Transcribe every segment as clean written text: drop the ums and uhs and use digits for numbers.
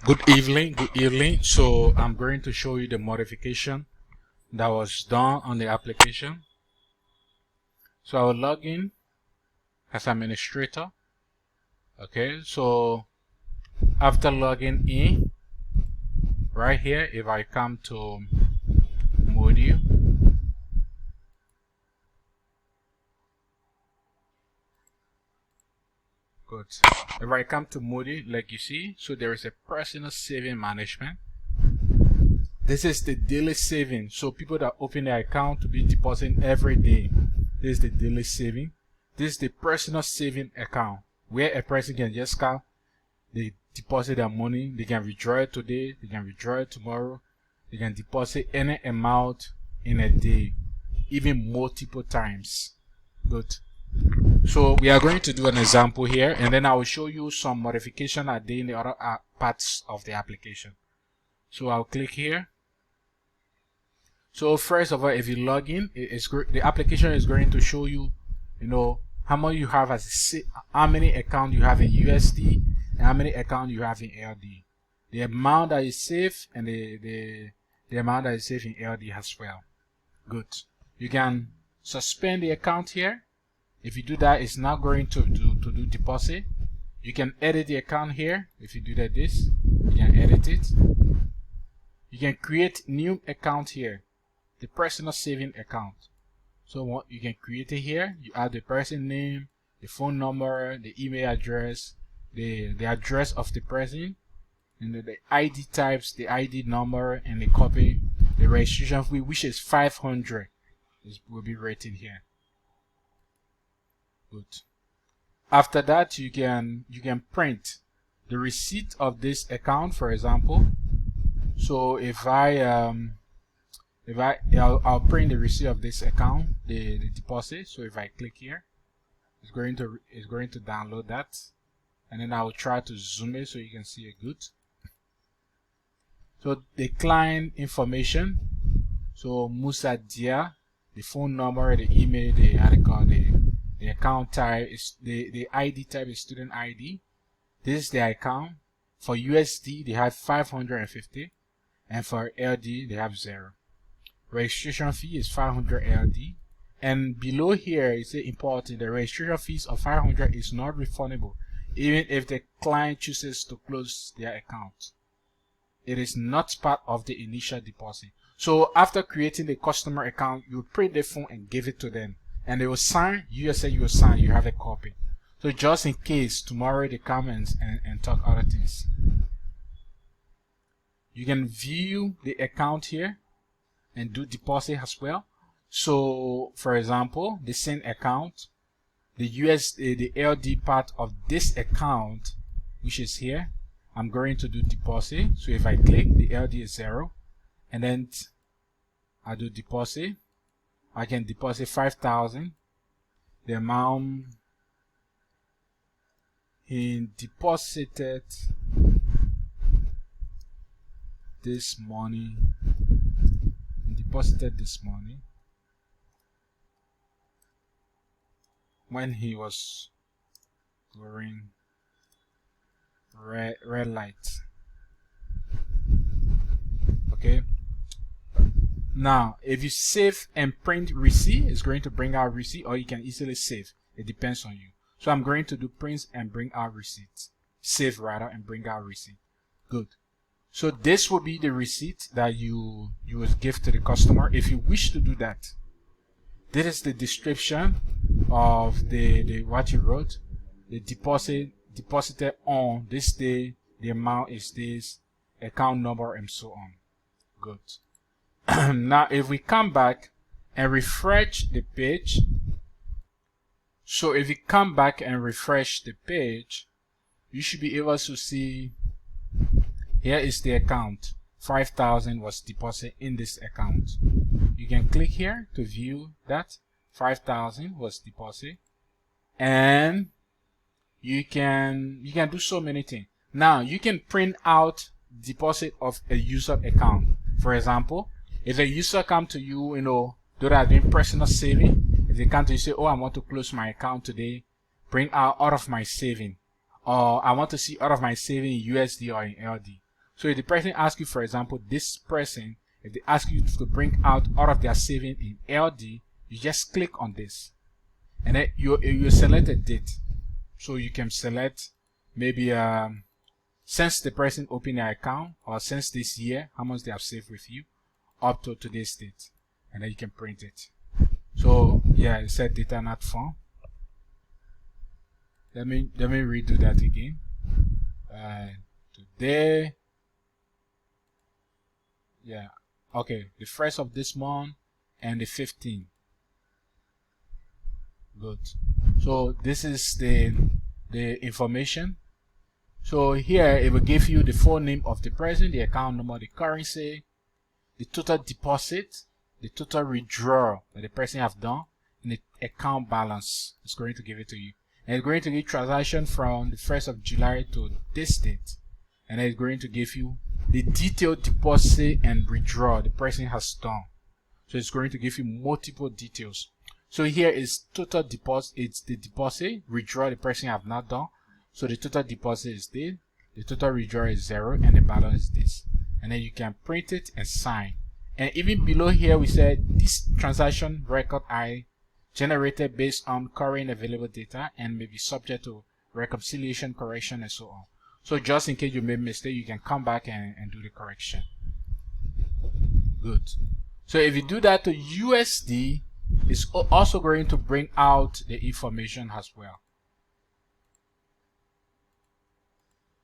Good evening. So I'm going to show you the modification that was done on the application. So I will log in as administrator. Okay, so after logging in, right here, if I come to module, good. If I come to module, like you see, so there is a personal saving management. This is the daily saving. So people that open their account to be depositing every day. This is the daily saving. This is the personal saving account where a person can just come, they deposit their money, they can withdraw it today, they can withdraw it tomorrow, they can deposit any amount in a day, even multiple times. Good. So we are going to do an example here, and then I will show you some modification I did in the other parts of the application. So I'll click here. So first of all, if you log in, the application is going to show you, how much you have how many accounts you have in USD and how many accounts you have in LD. The amount that you save and the amount that you save in LD as well. Good. You can suspend the account here. If you do that, it's not going to do deposit. You can edit the account here. If you do this, you can edit it. You can create new account here, the personal saving account. So you can create it here. You add the person name, the phone number, the email address, the address of the person, and the ID types, the ID number, and the copy. The registration fee, which is 500, will be written here. Good. After that, you can print the receipt of this account, for example. So if I'll print the receipt of this account, the deposit. So if I click here, it's going to download that, and then I will try to zoom it so you can see it good. So the client information. So Musa Dia, the phone number, the email, the account type is the ID type is student ID. This is the account. For USD they have 550, and for LD they have 0. Registration fee is 500 LD, and below here it's important, the registration fees of 500 is not refundable even if the client chooses to close their account. It is not part of the initial deposit. So after creating the customer account, you print the form and give it to them, and they will sign. You say you will sign, you have a copy. So just in case tomorrow they come and talk other things. You can view the account here and do deposit as well. So for example, the same account, the LD part of this account, which is here, I'm going to do deposit. So if I click, the LD is 0, and then I do deposit. I can deposit 5,000. The amount he deposited this money. When he was wearing red light. Okay. Now, if you save and print receipt, it's going to bring out receipt, or you can easily save. It depends on you. So I'm going to do print and bring out receipt. Save rather and bring out receipt. Good. So this will be the receipt that you will give to the customer if you wish to do that. This is the description of the what you wrote. The deposited on this day, the amount is this, account number, and so on. Good. Now if we come back and refresh the page, so if you come back and refresh the page, you should be able to see here is the account. 5,000 was deposited in this account. You can click here to view that 5,000 was deposited, and you can do so many things. Now you can print out deposit of a user account. For example, if a user come to you, that are doing personal saving, if they come to you say, oh, I want to close my account today, bring out of my saving, or I want to see out of my saving in USD or in LD. So if the person asks you, for example, this person, if they ask you to bring out all of their saving in LD, you just click on this, and then you select a date. So you can select maybe since the person opened their account, or since this year, how much they have saved with you, up to today's date, and then you can print it. So yeah, it said data not found. Let me redo that again. Today, yeah, okay, the 1st of this month and the 15th. Good. So this is the information. So here it will give you the full name of the person, the account number, the currency, the total deposit, the total withdrawal that the person have done, and the account balance. It's going to give it to you. And it's going to give transaction from the 1st of July to this date. And it's going to give you the detailed deposit and withdrawal the person has done. So it's going to give you multiple details. So here is total deposit. It's the deposit, withdrawal the person have not done. So the total deposit is this, the total withdrawal is 0, and the balance is this. And then you can print it and sign. And even below here we said this transaction record I generated based on current available data and may be subject to reconciliation, correction, and so on. So just in case you made a mistake, you can come back and do the correction. Good. So if you do that to USD, it's also going to bring out the information as well.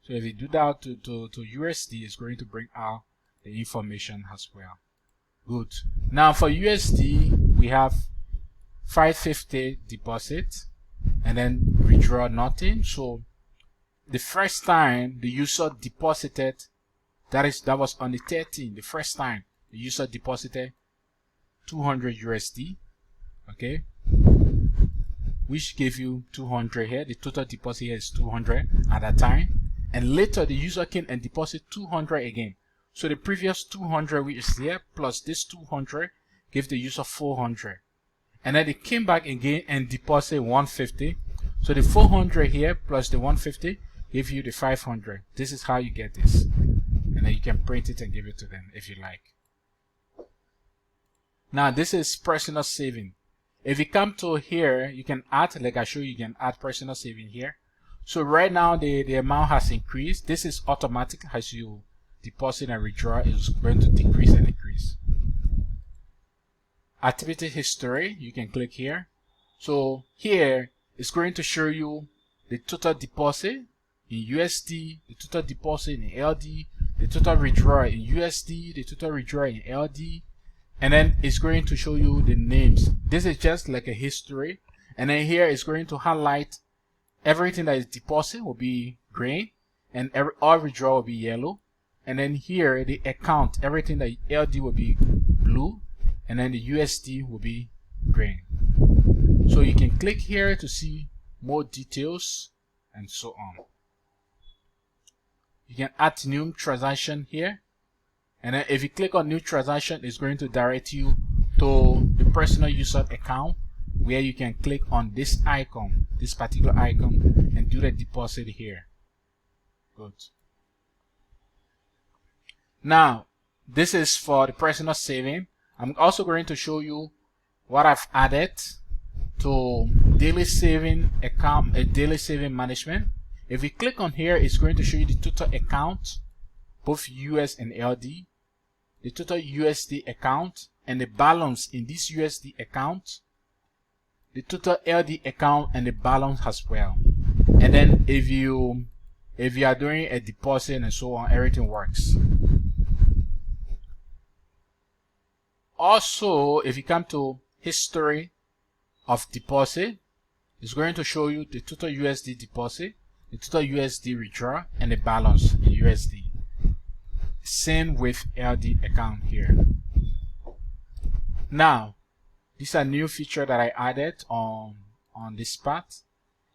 So if you do that to USD, it's going to bring out the information as well. Good. Now for USD, we have 550 deposit and then withdraw nothing. So the first time the user deposited, that was on the 13th, the first time the user deposited 200 USD, okay, which gave you 200 here. The total deposit here is 200 at that time. And later the user came and deposited 200 again. So the previous 200 which is here plus this 200 gave the user 400. And then they came back again and deposited 150. So the 400 here plus the 150 give you the 500. This is how you get this. And then you can print it and give it to them if you like. Now this is personal saving. If you come to here, you can add, like I showed you, you can add personal saving here. So right now the amount has increased. This is automatic. As you deposit and withdraw, it's going to decrease and increase. Activity history, you can click here. So here it's going to show you the total deposit in USD, the total deposit in LD, the total withdrawal in USD, the total withdrawal in LD, and then it's going to show you the names. This is just like a history, and then here it's going to highlight everything that is deposit will be green, and all withdrawal will be yellow, and then here the account, everything that LD will be blue, and then the USD will be green. So you can click here to see more details and so on. You can add new transaction here, and then if you click on new transaction, it's going to direct you to the personal user account where you can click on this icon, this particular icon, and do the deposit here. Good. Now this is for the personal saving. I'm also going to show you what I've added to daily saving account, daily saving management. If you click on here, it's going to show you the total account, both US and LD, the total USD account, and the balance in this USD account, the total LD account, and the balance as well. And then if you are doing a deposit and so on, everything works. Also, if you come to history of deposit, it's going to show you the total USD deposit, the total USD withdrawal, and the balance in USD. Same with LD account here. Now, this is a new feature that I added on this part.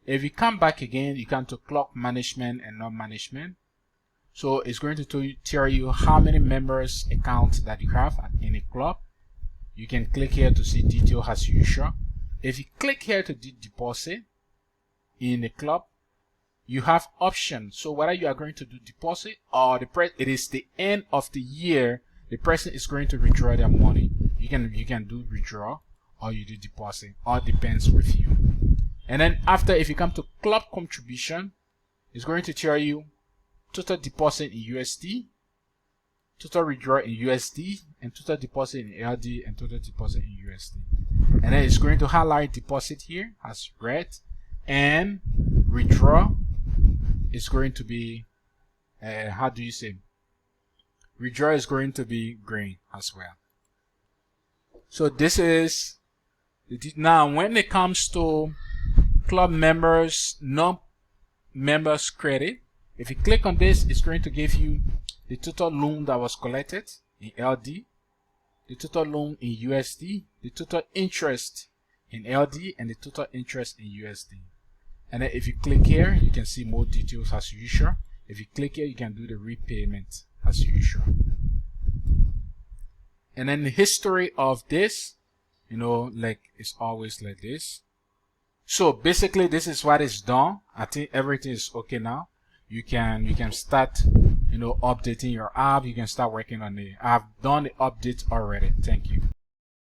If you come back again, you come to club management and non-management. So it's going to tell you how many members account that you have in a club. You can click here to see detail as usual. If you click here to do deposit in the club, you have options. So whether you are going to do deposit or it is the end of the year, the person is going to withdraw their money. You can do withdraw or you do deposit, all depends with you. And then after, if you come to club contribution, it's going to tell you total deposit in USD, total withdraw in USD, and total deposit in LD, and total deposit in USD. And then it's going to highlight deposit here as red, and withdraw is going to be how do you say, withdraw is going to be green as well. So this is now when it comes to club members, non-members credit. If you click on this, it's going to give you the total loan that was collected in LD, the total loan in USD, the total interest in LD, and the total interest in USD. And then if you click here, you can see more details as usual. If you click here, you can do the repayment as usual. And then the history of this, like it's always like this. So basically this is what is done. I think everything is okay now. You can start updating your app. You can start working on it. I've done the update already. Thank you.